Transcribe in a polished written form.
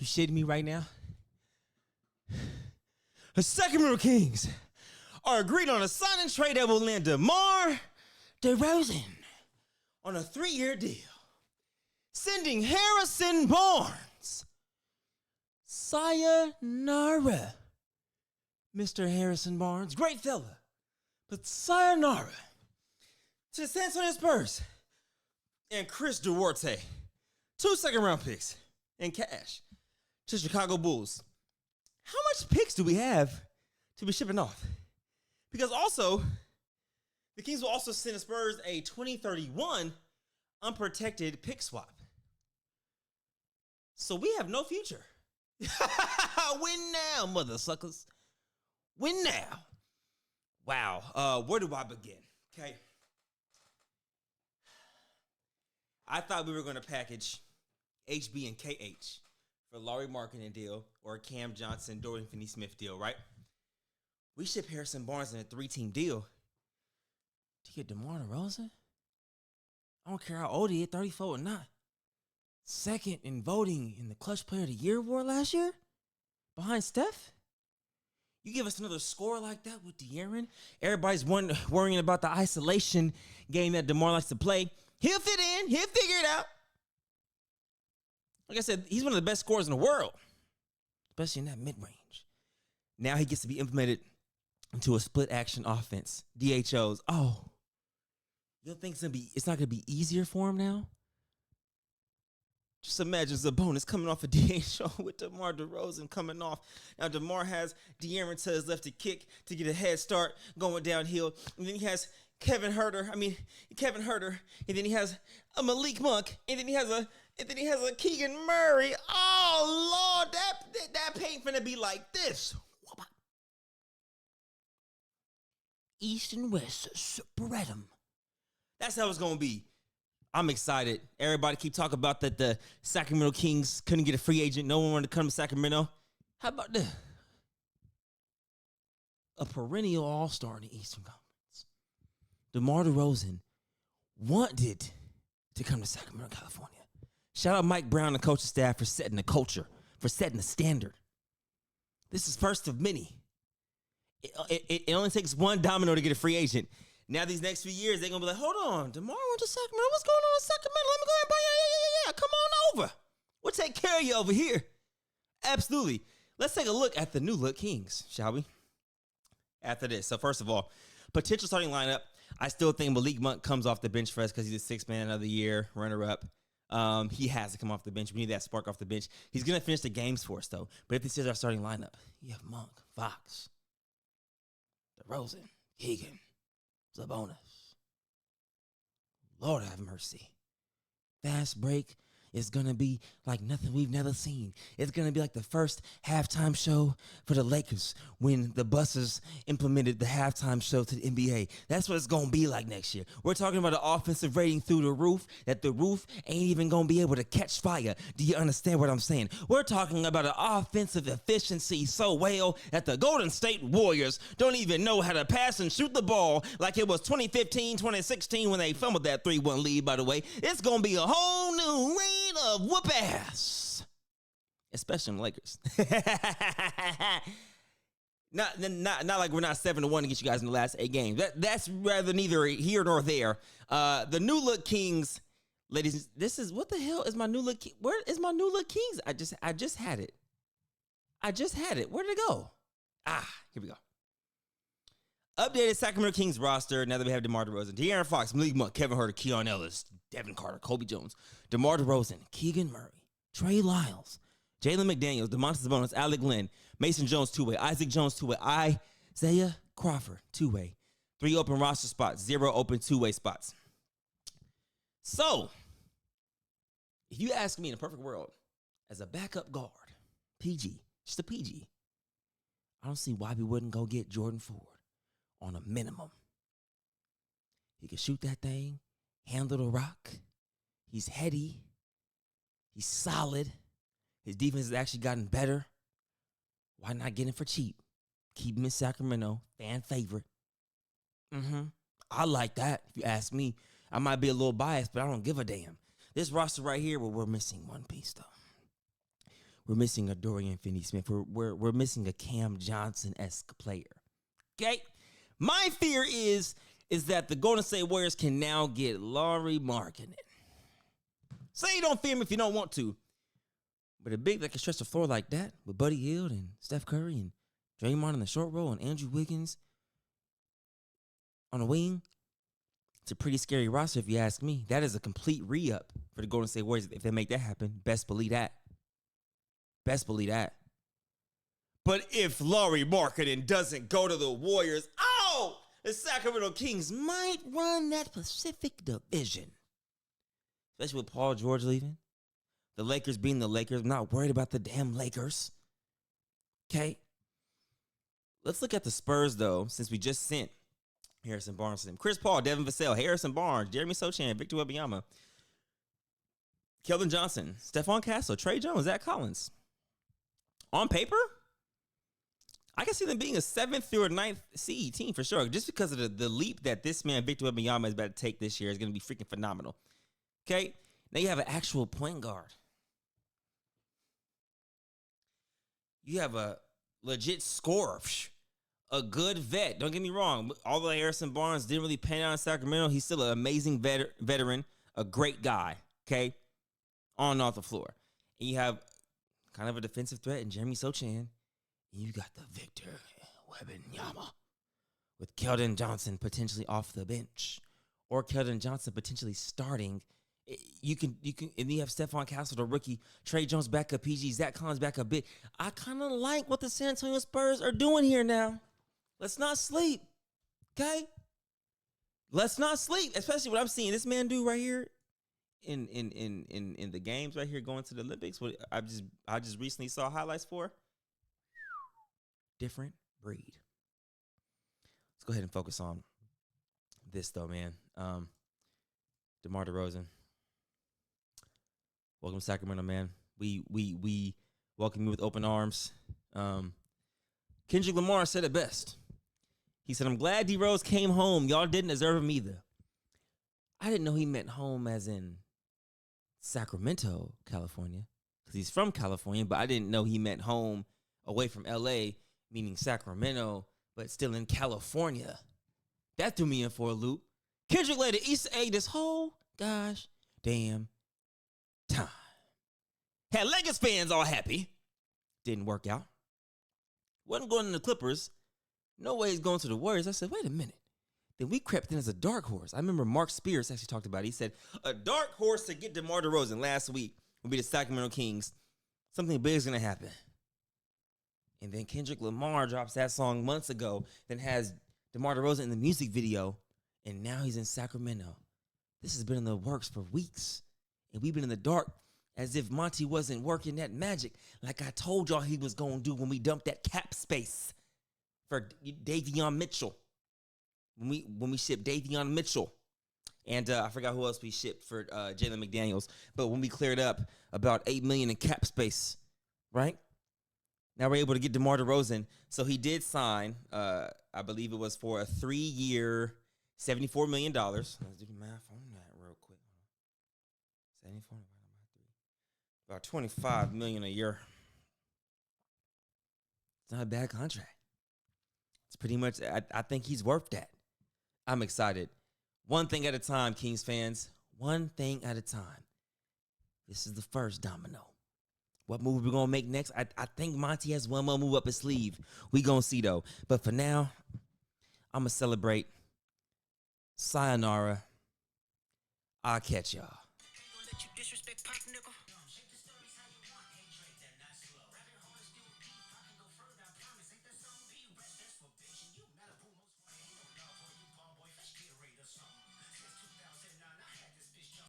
You shitting me right now? The Sacramento Kings are agreed on a sign and trade that will land DeMar DeRozan on a 3-year deal, sending Harrison Barnes. Sayonara, Mr. Harrison Barnes. Great fella, but sayonara to the San Antonio Spurs and Chris Duarte. 2 second-round picks and cash to Chicago Bulls. How much picks do we have to be shipping off? Because also, the Kings will also send the Spurs a 2031 unprotected pick swap. So we have no future. Win now, mother suckers. Win now. Wow. Where do I begin? Okay. I thought we were going to package HB and KH for Laurie Marketing deal or Cam Johnson, Dorian Finney-Smith deal, right? We ship Harrison Barnes in a 3-team deal to get DeMar DeRozan. I don't care how old he is, 34 or not. Second in voting in the Clutch Player of the Year award last year, behind Steph. You give us another score like that with De'Aaron. Everybody's worrying about the isolation game that DeMar likes to play. He'll fit in. He'll figure it out. Like I said, he's one of the best scorers in the world, especially in that mid-range. Now he gets to be implemented into a split-action offense. DHOs. Oh, you don't think it's not going to be easier for him now? Just imagine Sabonis coming off a DHO with DeMar DeRozan coming off. Now DeMar has De'Aaron to his left to kick to get a head start going downhill. And then he has Kevin Huerter, and then he has a Malik Monk, and then he has a Keegan Murray. Oh Lord, that paint finna be like this. East and West, spread them. That's how it's gonna be. I'm excited. Everybody keep talking about that the Sacramento Kings couldn't get a free agent. No one wanted to come to Sacramento. How about a perennial all-star in the Eastern Conference? DeMar DeRozan wanted to come to Sacramento, California. Shout out Mike Brown and the coaching staff for setting the culture, for setting the standard. This is first of many. It only takes one domino to get a free agent. Now these next few years, they're going to be like, hold on, DeMar went to Sacramento. What's going on in Sacramento? Let me go ahead and buy you. Yeah. Come on over. We'll take care of you over here. Absolutely. Let's take a look at the new look Kings, shall we? After this. So first of all, potential starting lineup. I still think Malik Monk comes off the bench for us because he's a 6th man of the year, runner-up. He has to come off the bench. We need that spark off the bench. He's going to finish the games for us, though. But if this is our starting lineup, you have Monk, Fox, DeRozan, Keegan, Sabonis. Lord have mercy. Fast break is going to be like nothing we've never seen. It's going to be like the first halftime show for the Lakers when the Buses implemented the halftime show to the NBA. That's what it's going to be like next year. We're talking about an offensive rating through the roof that the roof ain't even going to be able to catch fire. Do you understand what I'm saying? We're talking about an offensive efficiency so well that the Golden State Warriors don't even know how to pass and shoot the ball like it was 2015, 2016 when they fumbled that 3-1 lead, by the way. It's going to be a whole new reign of whoop ass, especially in the Lakers. not like we're not 7-1 against you guys in the last 8 games. That's rather neither here nor there. The new look Kings, ladies. This is what the hell is my new look? Where is my new look Kings? I just had it. Where did it go? Here we go. Updated Sacramento Kings roster now that we have DeMar DeRozan, De'Aaron Fox, Malik Monk, Kevin Huerter, Keon Ellis, Devin Carter, Kobe Jones, DeMar DeRozan, Keegan Murray, Trey Lyles, Jalen McDaniels, DeMontis Sabonis, Alec Glenn, Mason Jones, 2-way, Isaac Jones, 2-way, Isaiah Crawford, 2-way, 3 open roster spots, 0 open 2-way spots. So, if you ask me in a perfect world, as a backup guard, PG, just a PG, I don't see why we wouldn't go get Jordan Ford on a minimum. He can shoot that thing, handle the rock. He's heady. He's solid. His defense has actually gotten better. Why not get him for cheap? Keep him in Sacramento. Fan favorite. I like that, if you ask me. I might be a little biased, but I don't give a damn. This roster right here, well, we're missing one piece, though. we're missing a Dorian Finney-Smith. We're missing a Cam Johnson-esque player. Okay? My fear is that the Golden State Warriors can now get Lauri Markkanen. Say you don't fear him if you don't want to. But a big that can stretch the floor like that with Buddy Hield and Steph Curry and Draymond in the short roll and Andrew Wiggins on the wing, it's a pretty scary roster if you ask me. That is a complete re-up for the Golden State Warriors if they make that happen. Best believe that. Best believe that. But if Lauri Markkanen doesn't go to the Warriors, the Sacramento Kings might run that Pacific Division. Especially with Paul George leaving. The Lakers being the Lakers. I'm not worried about the damn Lakers. Okay? Let's look at the Spurs, though, since we just sent Harrison Barnes to them. Chris Paul, Devin Vassell, Harrison Barnes, Jeremy Sochan, Victor Wembanyama, Keldon Johnson, Stephon Castle, Trey Jones, Zach Collins. On paper, I can see them being a 7th through a 9th seed team for sure. Just because of the leap that this man, Victor Wembanyama, is about to take this year is going to be freaking phenomenal. Okay? Now you have an actual point guard. You have a legit scorer. A good vet. Don't get me wrong. Although Harrison Barnes didn't really pan out in Sacramento, he's still an amazing veteran, a great guy. Okay? On and off the floor. And you have kind of a defensive threat in Jeremy Sochan. And you got the Victor Wembanyama with Keldon Johnson potentially off the bench or Keldon Johnson potentially starting. You can, and you have Stephon Castle, the rookie, Trey Jones back up, PG, Zach Collins back a bit. I kind of like what the San Antonio Spurs are doing here now. Let's not sleep, okay? Let's not sleep, especially what I'm seeing this man do right here in the games right here going to the Olympics. What I just recently saw highlights for. Different breed. Let's go ahead and focus on this though, man. DeMar DeRozan. Welcome to Sacramento, man. We welcome you with open arms. Kendrick Lamar said it best. He said, "I'm glad D-Rose came home. Y'all didn't deserve him either." I didn't know he meant home as in Sacramento, California, because he's from California, but I didn't know he meant home away from L.A., meaning Sacramento, but still in California. That threw me in for a loop. Kendrick laid an Easter egg this whole gosh damn time. Had Lakers fans all happy. Didn't work out. Wasn't going to the Clippers. No way he's going to the Warriors. I said, wait a minute. Then we crept in as a dark horse. I remember Mark Spears actually talked about it. He said, a dark horse to get DeMar DeRozan last week will be the Sacramento Kings. Something big is going to happen. And then Kendrick Lamar drops that song months ago, then has DeMar DeRozan in the music video, and now he's in Sacramento. This has been in the works for weeks, and we've been in the dark as if Monty wasn't working that magic like I told y'all he was going to do when we dumped that cap space for Davion Mitchell. When we shipped Davion Mitchell. And I forgot who else we shipped for Jalen McDaniels. But when we cleared up about $8 million in cap space, right? Now we're able to get DeMar DeRozan. So he did sign, I believe it was for a 3-year, $74 million. Let's do the math on that real quick. 74 about $25 million a year. It's not a bad contract. It's pretty much, I think he's worth that. I'm excited. One thing at a time, Kings fans. One thing at a time. This is the first domino. What move we going to make next? I think Monty has one more move up his sleeve. We going to see, though. But for now, I'm going to celebrate. Sayonara. I'll catch y'all.